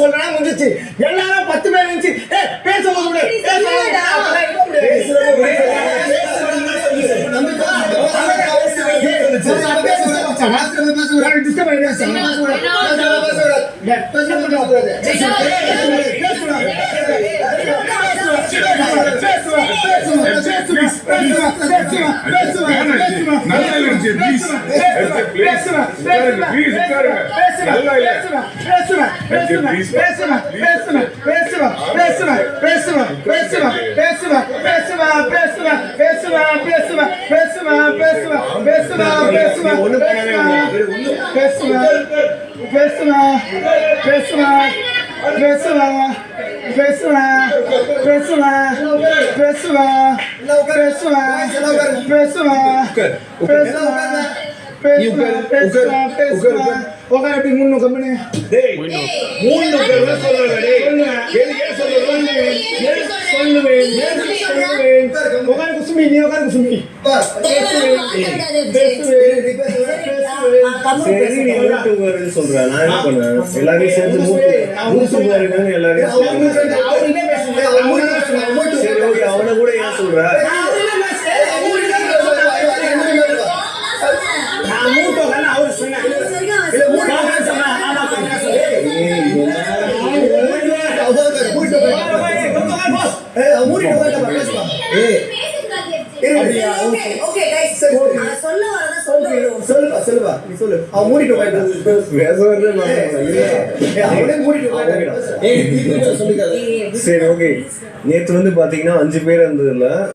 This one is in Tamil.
சொல்றேன் முடிஞ்சிச்சு. எல்லாரும் 10 பேர் இருந்துச்சு. பேசும்போது சொல்றேன். நான் என்ன பண்ணேன், எல்லாரையும் சேர்ந்து அவனை கூட ஏன் சொல்ற? நேற்று வந்து பாத்தீங்கன்னா 5 பேர் இருந்ததுல